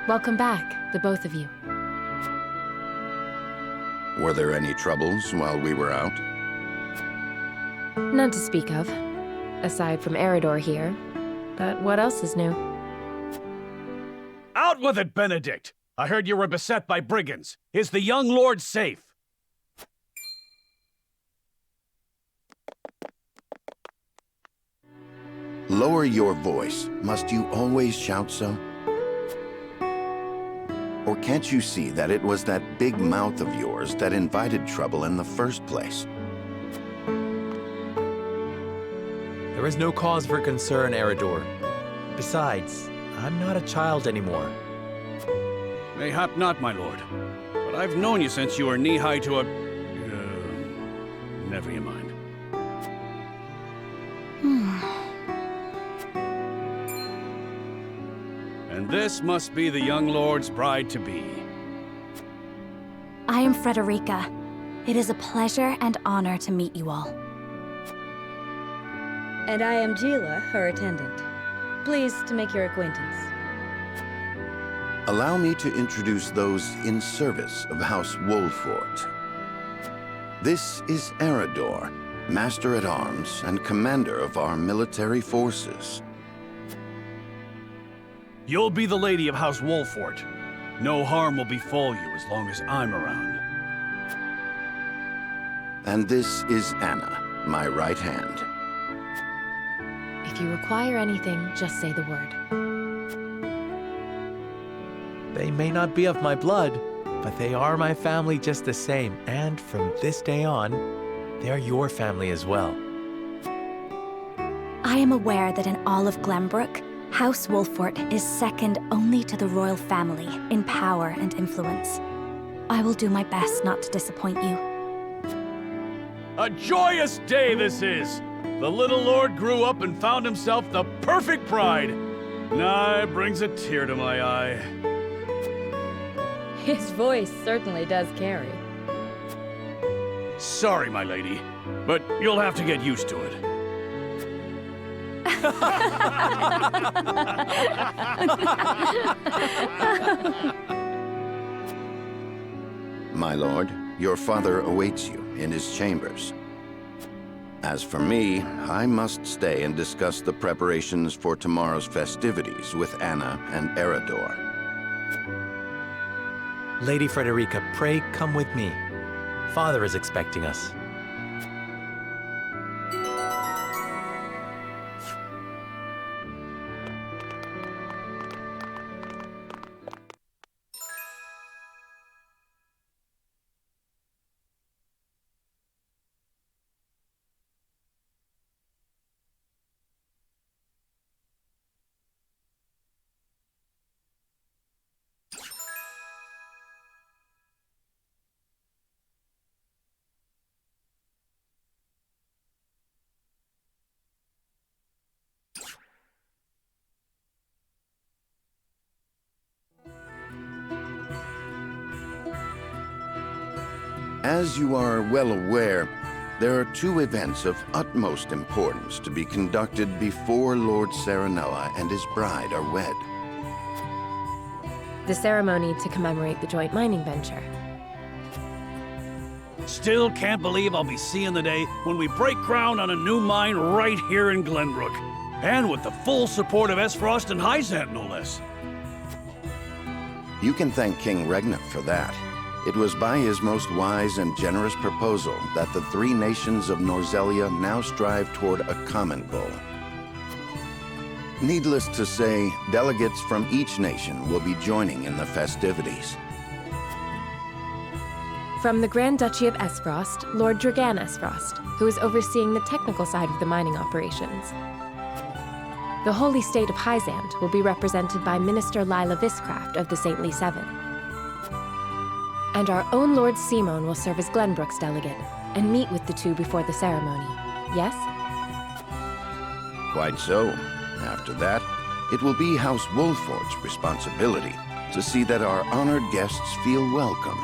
Welcome back, the both of you. Were there any troubles while we were out? None to speak of, aside from Eridor here. But what else is new? Out with it, Benedict! I heard you were beset by brigands. Is the young lord safe? Lower your voice. Must you always shout so? Or can't you see that it was that big mouth of yours that invited trouble in the first place? There is no cause for concern, Eridor. Besides, I'm not a child anymore. Mayhap not, my lord. But I've known you since you were knee-high to a... never you mind. And this must be the young lord's bride-to-be. I am Frederica. It is a pleasure and honor to meet you all. And I am Gila, her attendant. Pleased to make your acquaintance. Allow me to introduce those in service of House Wolffort. This is Eridor, Master-at-Arms and Commander of our military forces. You'll be the lady of House Wolffort. No harm will befall you as long as I'm around. And this is Anna, my right hand. If you require anything, just say the word. They may not be of my blood, but they are my family just the same, and from this day on, they are your family as well. I am aware that in all of Glenbrook, House Wolffort is second only to the royal family in power and influence. I will do my best not to disappoint you. A joyous day this is! The little lord grew up and found himself the perfect bride. Nigh brings a tear to my eye. His voice certainly does carry. Sorry, my lady, but you'll have to get used to it. My lord, your father awaits you in his chambers. As for me, I must stay and discuss the preparations for tomorrow's festivities with Anna and Eridor. Lady Frederica, pray come with me. Father is expecting us. As you are well aware, there are two events of utmost importance to be conducted before Lord Serenoa and his bride are wed. The ceremony to commemorate the joint mining venture. Still can't believe I'll be seeing the day when we break ground on a new mine right here in Glenbrook. And with the full support of Aesfrost and Hyzante, no less. You can thank King Regnant for that. It was by his most wise and generous proposal that the three nations of Norzelia now strive toward a common goal. Needless to say, delegates from each nation will be joining in the festivities. From the Grand Duchy of Aesfrost, Lord Dragan Aesfrost, who is overseeing the technical side of the mining operations. The Holy State of Hyzante will be represented by Minister Lila Viscraft of the Saintly Seven. And our own Lord Simon will serve as Glenbrook's delegate and meet with the two before the ceremony. Yes? Quite so. After that, it will be House Wolffort's responsibility to see that our honored guests feel welcome.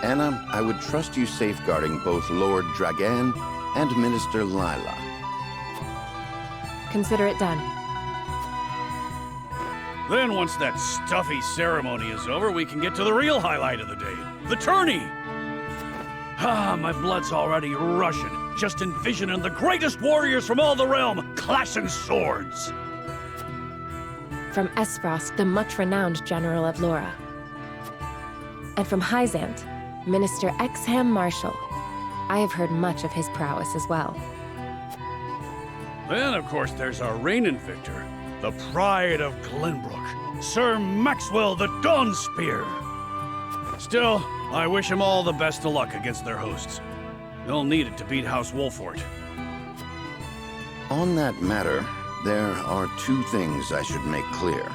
Anna, I would trust you safeguarding both Lord Dragan and Minister Lila. Consider it done. Then once that stuffy ceremony is over, we can get to the real highlight of the day, the tourney! Ah, my blood's already rushing, just envisioning the greatest warriors from all the realm clashing swords! From Aesfrost, the much-renowned general of Laura. And from Hyzante, Minister Exham Marshal. I have heard much of his prowess as well. Then, of course, there's our reigning victor, the pride of Glenbrook, Sir Maxwell the Dawnspear. Still, I wish him all the best of luck against their hosts. They'll need it to beat House Wolffort. On that matter, there are two things I should make clear.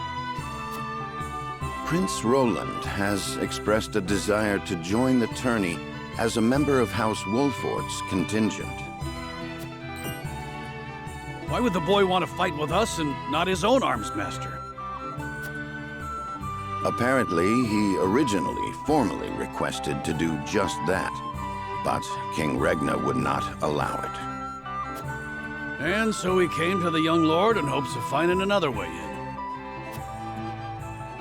Prince Roland has expressed a desire to join the tourney as a member of House Wolffort's contingent. Why would the boy want to fight with us and not his own arms master? Apparently, he originally formally requested to do just that, but King Regna would not allow it. And so he came to the young lord in hopes of finding another way in.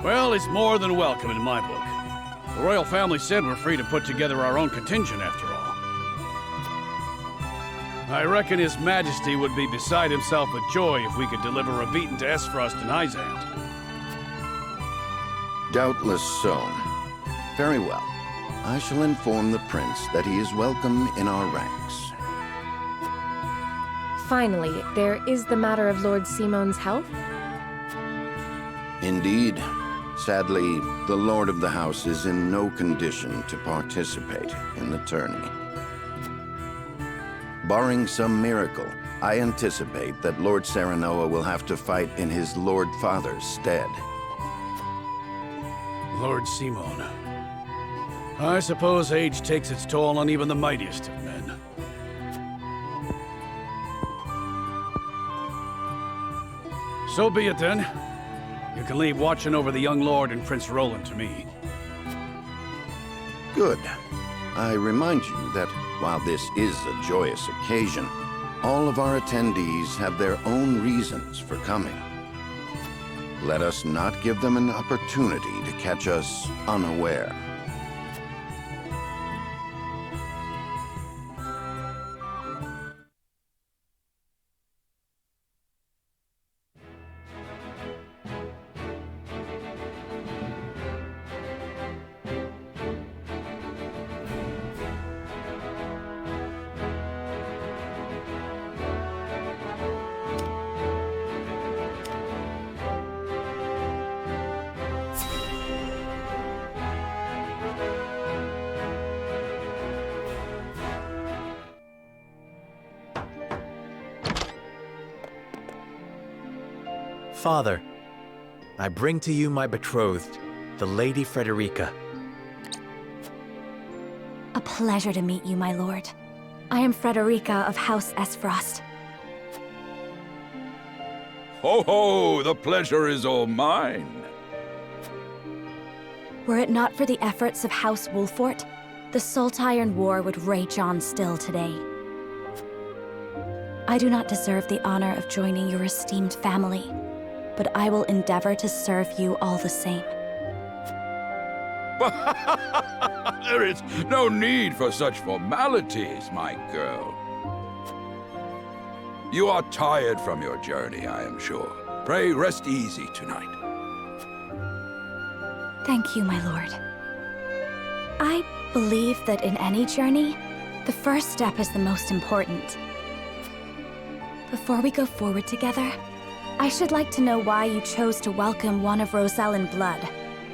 Well, he's more than welcome in my book. The royal family said we're free to put together our own contingent after all. I reckon His Majesty would be beside himself with joy if we could deliver a beating to Aesfrost and Hyzante. Doubtless so. Very well. I shall inform the prince that he is welcome in our ranks. Finally, there is the matter of Lord Simon's health. Indeed. Sadly, the lord of the house is in no condition to participate in the tourney. Barring some miracle, I anticipate that Lord Serenoa will have to fight in his Lord Father's stead. Lord Simon. I suppose age takes its toll on even the mightiest of men. So be it then. You can leave watching over the young lord and Prince Roland to me. Good. I remind you that while this is a joyous occasion, all of our attendees have their own reasons for coming. Let us not give them an opportunity to catch us unaware. Father, I bring to you my betrothed, the Lady Frederica. A pleasure to meet you, my lord. I am Frederica of House Aesfrost. Ho ho! The pleasure is all mine. Were it not for the efforts of House Wolffort, the Saltiron War would rage on still today. I do not deserve the honor of joining your esteemed family, but I will endeavor to serve you all the same. There is no need for such formalities, my girl. You are tired from your journey, I am sure. Pray rest easy tonight. Thank you, my lord. I believe that in any journey, the first step is the most important. Before we go forward together, I should like to know why you chose to welcome one of Rosellan blood,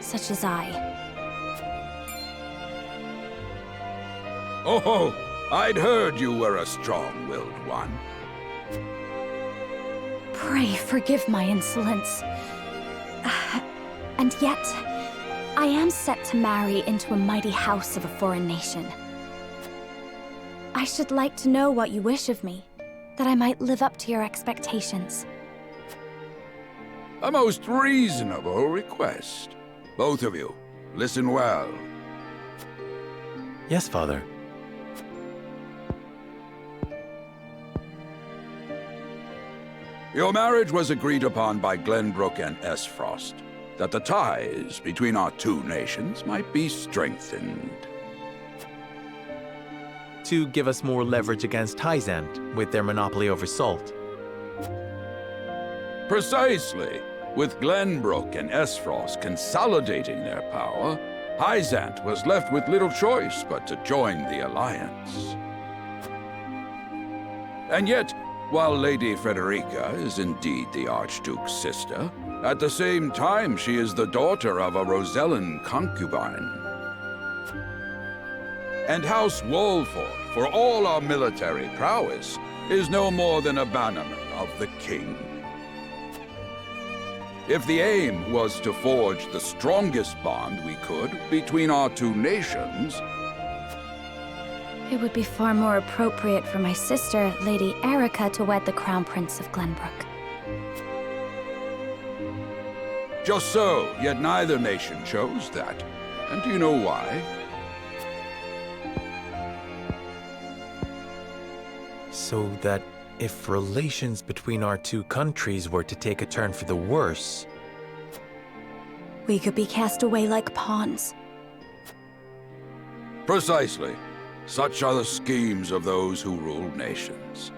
such as I. Oh, I'd heard you were a strong-willed one. Pray forgive my insolence. And yet, I am set to marry into a mighty house of a foreign nation. I should like to know what you wish of me, that I might live up to your expectations. A most reasonable request. Both of you, listen well. Yes, Father. Your marriage was agreed upon by Glenbrook and Aesfrost. that the ties between our two nations might be strengthened. To give us more leverage against Hyzante with their monopoly over salt. Precisely. With Glenbrook and Aesfrost consolidating their power, Hyzante was left with little choice but to join the alliance. And yet, while Lady Frederica is indeed the Archduke's sister, at the same time she is the daughter of a Rosellan concubine. And House Wolffort, for all our military prowess, is no more than a bannerman of the king. If the aim was to forge the strongest bond we could between our two nations... It would be far more appropriate for my sister, Lady Erica, to wed the Crown Prince of Glenbrook. Just so, yet neither nation chose that. And do you know why? So that if relations between our two countries were to take a turn for the worse... We could be cast away like pawns. Precisely. Such are the schemes of those who rule nations.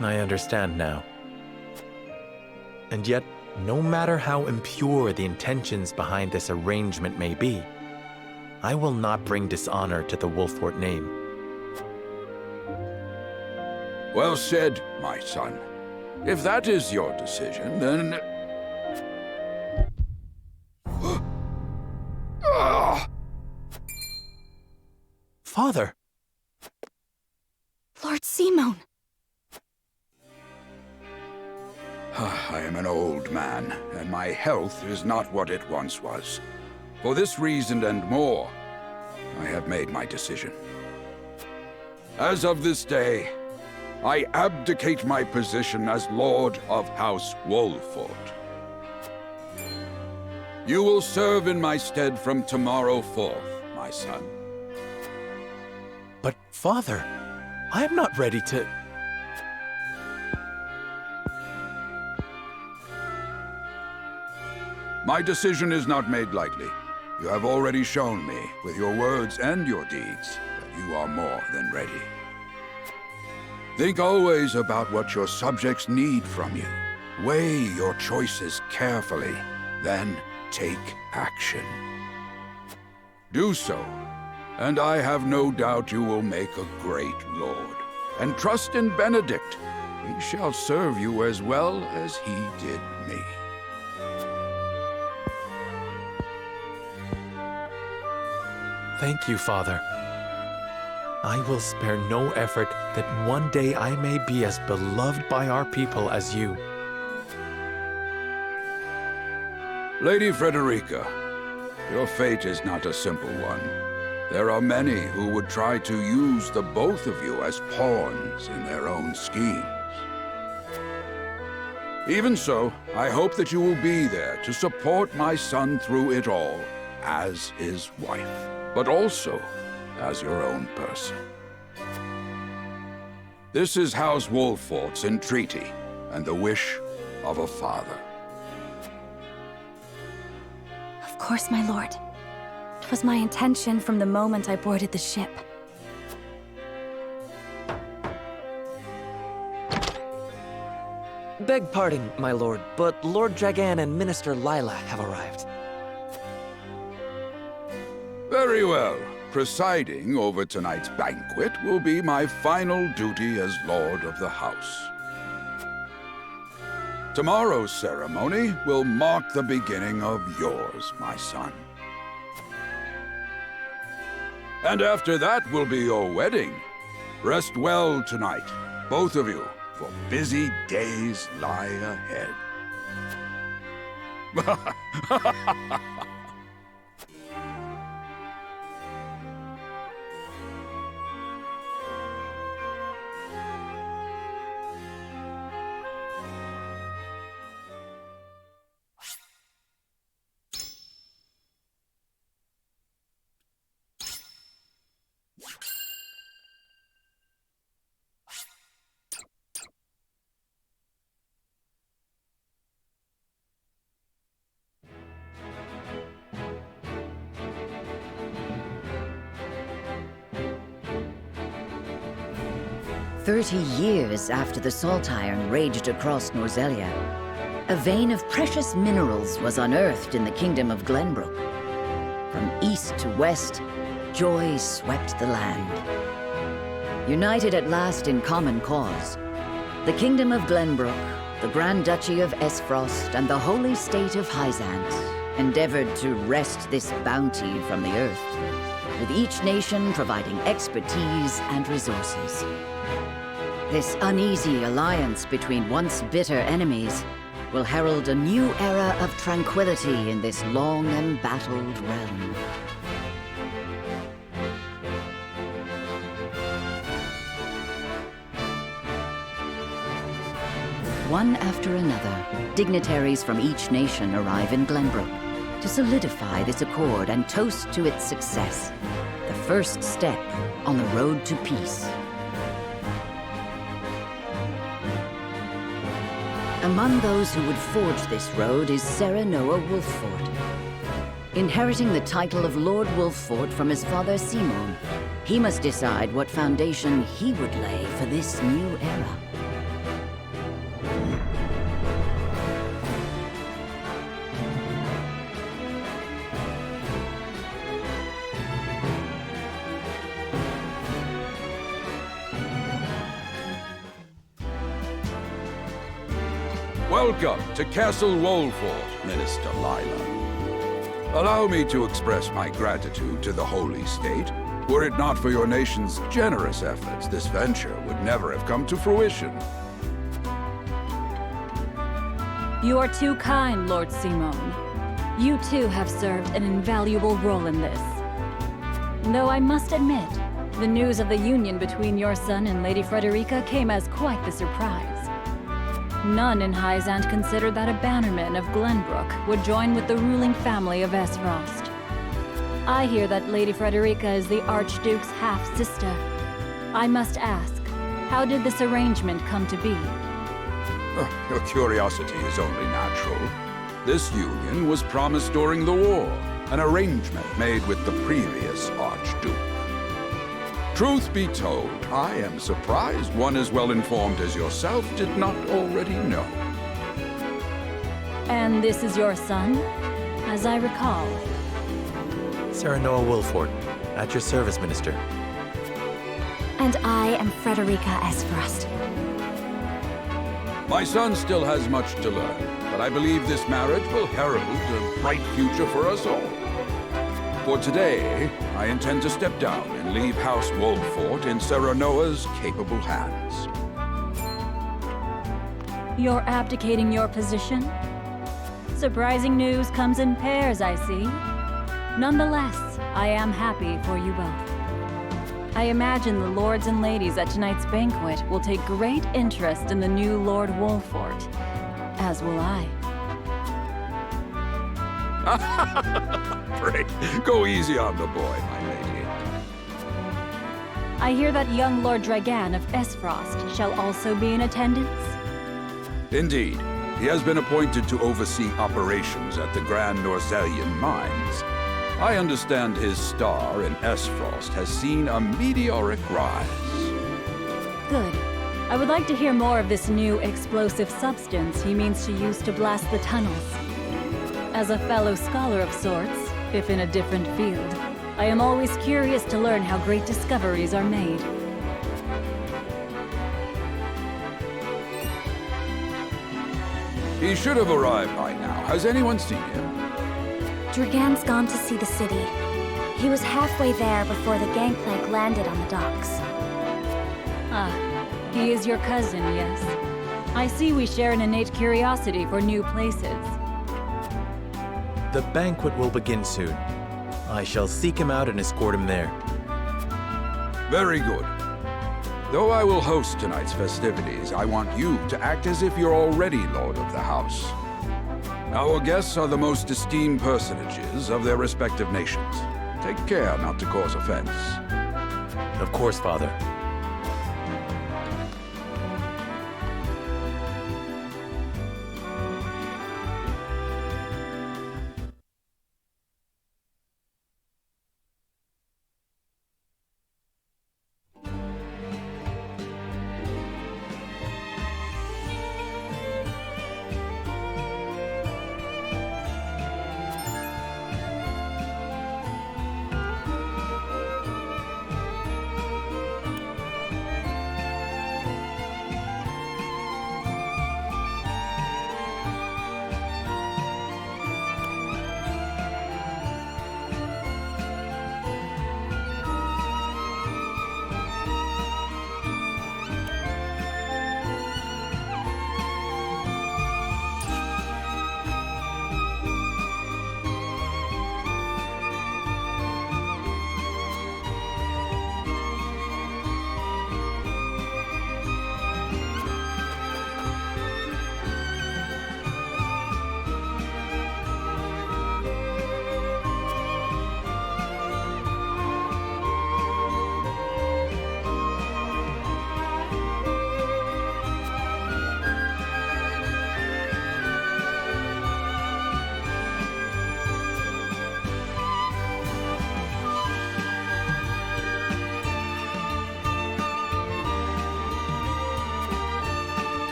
I understand now. And yet, no matter how impure the intentions behind this arrangement may be, I will not bring dishonor to the Wolffort name. Well said, my son. If that is your decision, then... Father! Lord Simone! I am an old man, and my health is not what it once was. For this reason and more, I have made my decision. As of this day, I abdicate my position as Lord of House Wolffort. You will serve in my stead from tomorrow forth, my son. But, Father, I am not ready to... My decision is not made lightly. You have already shown me, with your words and your deeds, that you are more than ready. Think always about what your subjects need from you. Weigh your choices carefully, then take action. Do so, and I have no doubt you will make a great lord. And trust in Benedict. He shall serve you as well as he did me. Thank you, Father. I will spare no effort that one day I may be as beloved by our people as you. Lady Frederica, your fate is not a simple one. There are many who would try to use the both of you as pawns in their own schemes. Even so, I hope that you will be there to support my son through it all, as his wife, but also as your own person. This is House Wolffort's entreaty, and the wish of a father. Of course, my lord. 'Twas my intention from the moment I boarded the ship. Beg pardon, my lord, but Lord Dragan and Minister Lila have arrived. Very well. Presiding over tonight's banquet will be my final duty as Lord of the House. Tomorrow's ceremony will mark the beginning of yours, my son. And after that will be your wedding. Rest well tonight, both of you, for busy days lie ahead. 30 years after the Saltiron raged across Norzelia, a vein of precious minerals was unearthed in the kingdom of Glenbrook. From east to west, joy swept the land. United at last in common cause, the kingdom of Glenbrook, the Grand Duchy of Aesfrost, and the holy state of Hyzante endeavored to wrest this bounty from the earth, with each nation providing expertise and resources. This uneasy alliance between once bitter enemies will herald a new era of tranquility in this long embattled realm. One after another, dignitaries from each nation arrive in Glenbrook to solidify this accord and toast to its success, the first step on the road to peace. Among those who would forge this road is Serenoa Wolffort. Inheriting the title of Lord Wolffort from his father Simon, he must decide what foundation he would lay for this new era. Welcome to Castle Wolffort, Minister Lila. Allow me to express my gratitude to the Holy State. Were it not for your nation's generous efforts, this venture would never have come to fruition. You are too kind, Lord Simon. You too have served an invaluable role in this. Though I must admit, the news of the union between your son and Lady Frederica came as quite the surprise. None in Hyzante considered that a bannerman of Glenbrook would join with the ruling family of Aesfrost. I hear that Lady Frederica is the Archduke's half-sister. I must ask, how did this arrangement come to be? Your curiosity is only natural. This union was promised during the war, an arrangement made with the previous Archduke. Truth be told, I am surprised one as well informed as yourself did not already know. And this is your son, as I recall. Serenoa Wolffort, at your service, Minister. And I am Frederica Aesfrost. My son still has much to learn, but I believe this marriage will herald a bright future for us all. For today, I intend to step down and leave House Wolffort in Serenoa's capable hands. You're abdicating your position? Surprising news comes in pairs, I see. Nonetheless, I am happy for you both. I imagine the lords and ladies at tonight's banquet will take great interest in the new Lord Wolffort, as will I. Pray, go easy on the boy, my lady. I hear that young Lord Dragan of Aesfrost shall also be in attendance? Indeed. He has been appointed to oversee operations at the Grand Norzelian mines. I understand his star in Aesfrost has seen a meteoric rise. Good. I would like to hear more of this new explosive substance he means to use to blast the tunnels. As a fellow scholar of sorts, if in a different field, I am always curious to learn how great discoveries are made. He should have arrived by now. Has anyone seen him? Dragan's gone to see the city. He was halfway there before the gangplank landed on the docks. Ah, he is your cousin, yes. I see we share an innate curiosity for new places. The banquet will begin soon. I shall seek him out and escort him there. Very good. Though I will host tonight's festivities, I want you to act as if you're already Lord of the House. Our guests are the most esteemed personages of their respective nations. Take care not to cause offense. Of course, Father.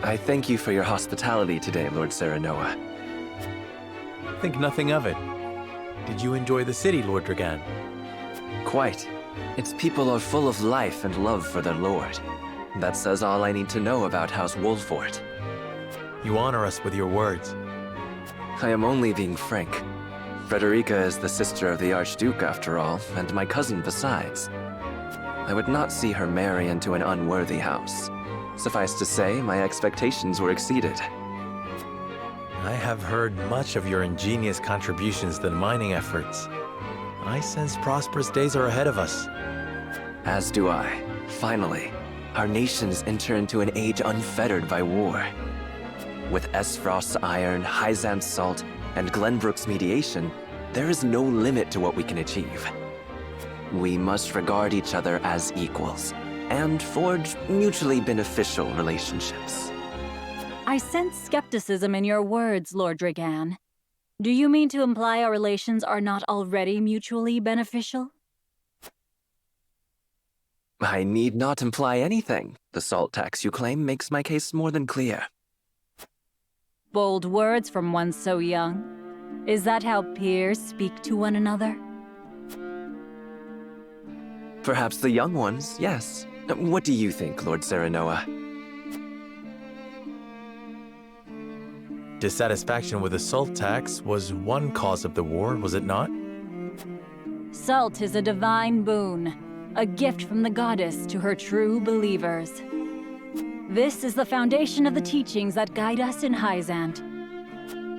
I thank you for your hospitality today, Lord Serenoa. Think nothing of it. Did you enjoy the city, Lord Dragan? Quite. Its people are full of life and love for their lord. That says all I need to know about House Wolffort. You honor us with your words. I am only being frank. Frederica is the sister of the Archduke, after all, and my cousin besides. I would not see her marry into an unworthy house. Suffice to say, my expectations were exceeded. I have heard much of your ingenious contributions to the mining efforts. I sense prosperous days are ahead of us. As do I. Finally, our nations enter into an age unfettered by war. With Aesfrost's iron, Hyzante's salt, and Glenbrook's mediation, there is no limit to what we can achieve. We must regard each other as equals, and forge mutually beneficial relationships. I sense skepticism in your words, Lord Dragan. Do you mean to imply our relations are not already mutually beneficial? I need not imply anything. The salt tax you claim makes my case more than clear. Bold words from one so young. Is that how peers speak to one another? Perhaps the young ones, yes. What do you think, Lord Serenoa? Dissatisfaction with the salt tax was one cause of the war, was it not? Salt is a divine boon, a gift from the goddess to her true believers. This is the foundation of the teachings that guide us in Hyzante.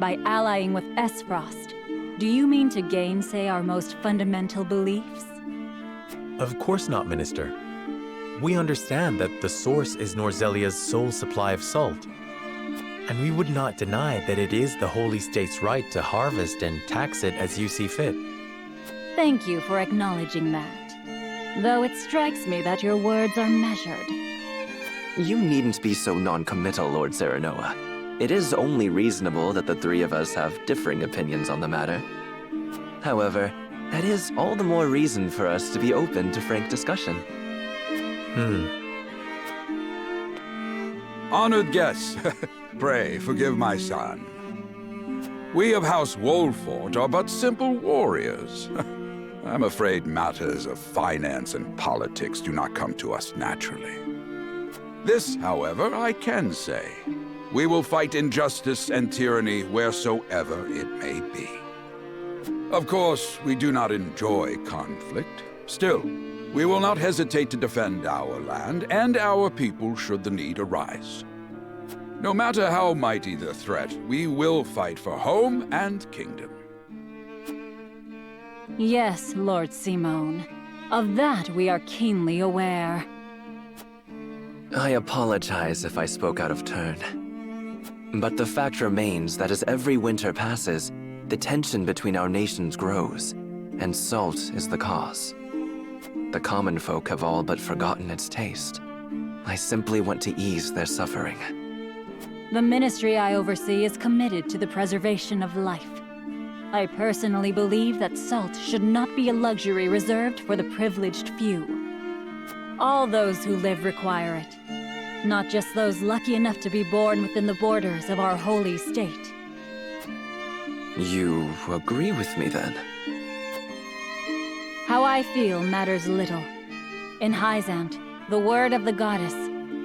By allying with Aesfrost, do you mean to gainsay our most fundamental beliefs? Of course not, Minister. We understand that the source is Norzelia's sole supply of salt. And we would not deny that it is the Holy State's right to harvest and tax it as you see fit. Thank you for acknowledging that. Though it strikes me that your words are measured. You needn't be so non-committal, Lord Serenoa. It is only reasonable that the three of us have differing opinions on the matter. However, that is all the more reason for us to be open to frank discussion. Honored guests, pray forgive my son. We of House Wolffort are but simple warriors. I'm afraid matters of finance and politics do not come to us naturally. This, however, I can say. We will fight injustice and tyranny wheresoever it may be. Of course, we do not enjoy conflict. Still, we will not hesitate to defend our land and our people should the need arise. No matter how mighty the threat, we will fight for home and kingdom. Yes, Lord Simone. Of that we are keenly aware. I apologize if I spoke out of turn. But the fact remains that as every winter passes, the tension between our nations grows, and salt is the cause. The common folk have all but forgotten its taste. I simply want to ease their suffering. The ministry I oversee is committed to the preservation of life. I personally believe that salt should not be a luxury reserved for the privileged few. All those who live require it, not just those lucky enough to be born within the borders of our holy state. You agree with me, then? How I feel matters little. In Hyzante, the word of the goddess,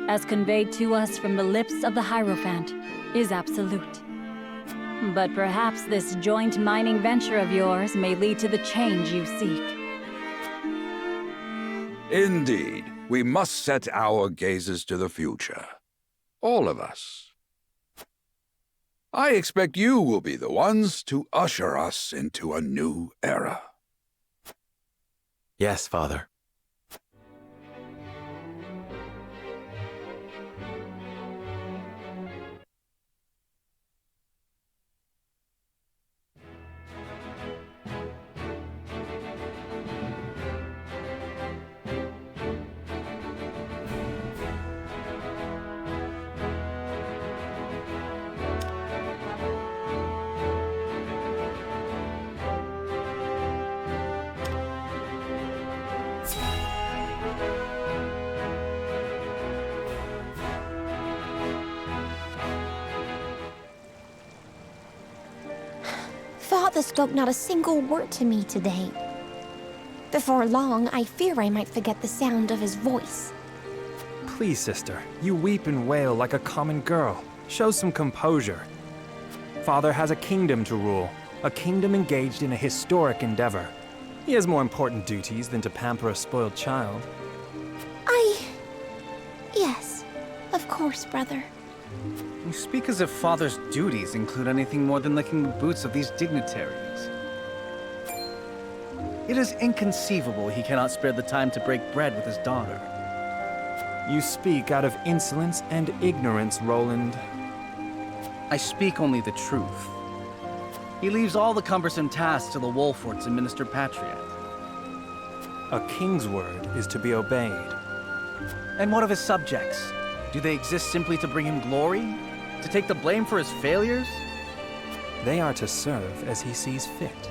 as conveyed to us from the lips of the Hierophant, is absolute. But perhaps this joint mining venture of yours may lead to the change you seek. Indeed, we must set our gazes to the future. All of us. I expect you will be the ones to usher us into a new era. Yes, Father. father spoke not a single word to me today. Before long, I fear I might forget the sound of his voice. Please, sister, you weep and wail like a common girl. Show some composure. Father has a kingdom to rule, a kingdom engaged in a historic endeavor. He has more important duties than to pamper a spoiled child. Yes, of course, brother. You speak as if Father's duties include anything more than licking the boots of these dignitaries. It is inconceivable he cannot spare the time to break bread with his daughter. You speak out of insolence and ignorance, Roland. I speak only the truth. He leaves all the cumbersome tasks to the Wolfforts and Minister Patriot. A king's word is to be obeyed. And what of his subjects? Do they exist simply to bring him glory? To take the blame for his failures? They are to serve as he sees fit.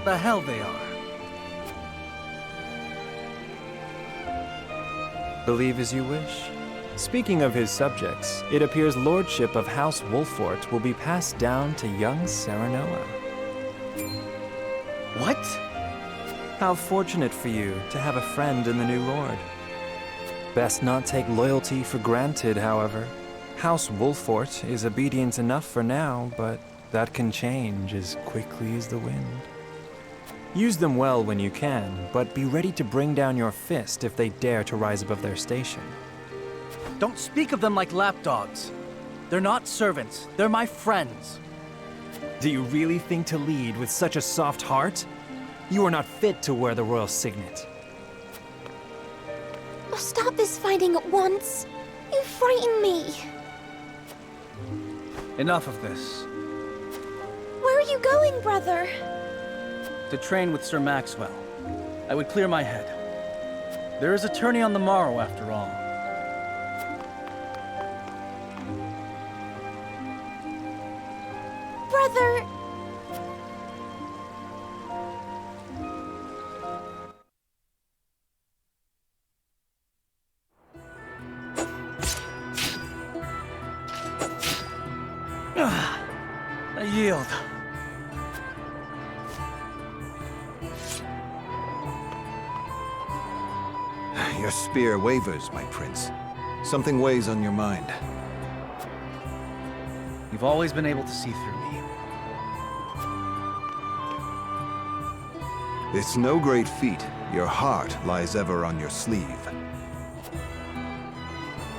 The hell they are. Believe as you wish. Speaking of his subjects, it appears lordship of House Wolffort will be passed down to young Serenoa. What? How fortunate for you to have a friend in the new lord. Best not take loyalty for granted, however. House Wolffort is obedient enough for now, but that can change as quickly as the wind. Use them well when you can, but be ready to bring down your fist if they dare to rise above their station. Don't speak of them like lapdogs. They're not servants, they're my friends. Do you really think to lead with such a soft heart? You are not fit to wear the royal signet. Oh, stop this fighting at once. You frighten me. Enough of this. Where are you going, brother? To train with Sir Maxwell. I would clear my head. There is a tourney on the morrow, after all. Brother! I yield. Your spear wavers, my prince. Something weighs on your mind. You've always been able to see through me. It's no great feat. Your heart lies ever on your sleeve.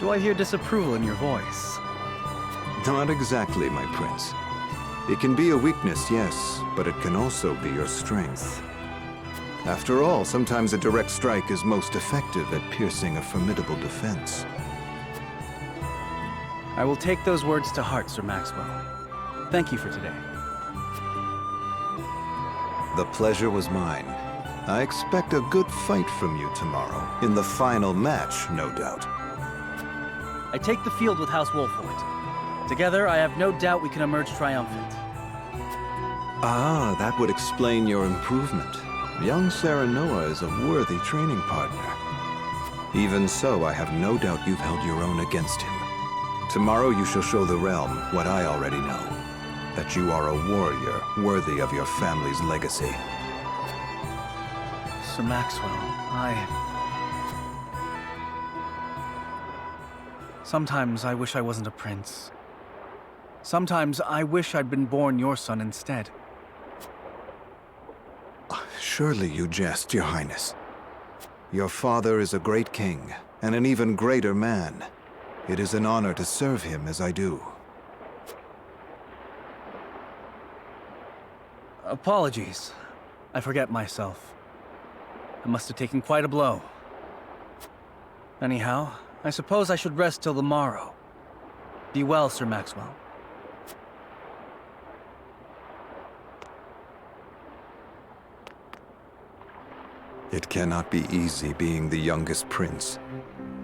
Do I hear disapproval in your voice? Not exactly, my prince. It can be a weakness, yes, but it can also be your strength. After all, sometimes a direct strike is most effective at piercing a formidable defense. I will take those words to heart, Sir Maxwell. Thank you for today. The pleasure was mine. I expect a good fight from you tomorrow, in the final match, no doubt. I take the field with House Wolffort. Together, I have no doubt we can emerge triumphant. Ah, that would explain your improvement. Young Serenoa is a worthy training partner. Even so, I have no doubt you've held your own against him. Tomorrow you shall show the realm what I already know. That you are a warrior worthy of your family's legacy. Sir Maxwell, Sometimes I wish I wasn't a prince. Sometimes I wish I'd been born your son instead. Surely you jest, Your Highness. Your father is a great king, and an even greater man. It is an honor to serve him as I do. Apologies. I forget myself. I must have taken quite a blow. Anyhow, I suppose I should rest till the morrow. Be well, Sir Maxwell. It cannot be easy being the youngest prince.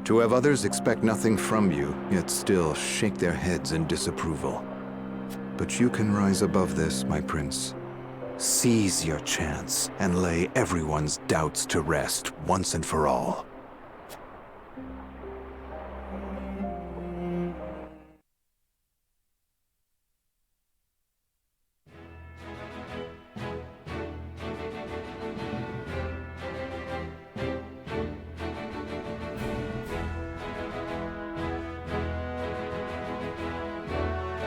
To have others expect nothing from you, yet still shake their heads in disapproval. But you can rise above this, my prince. Seize your chance and lay everyone's doubts to rest once and for all.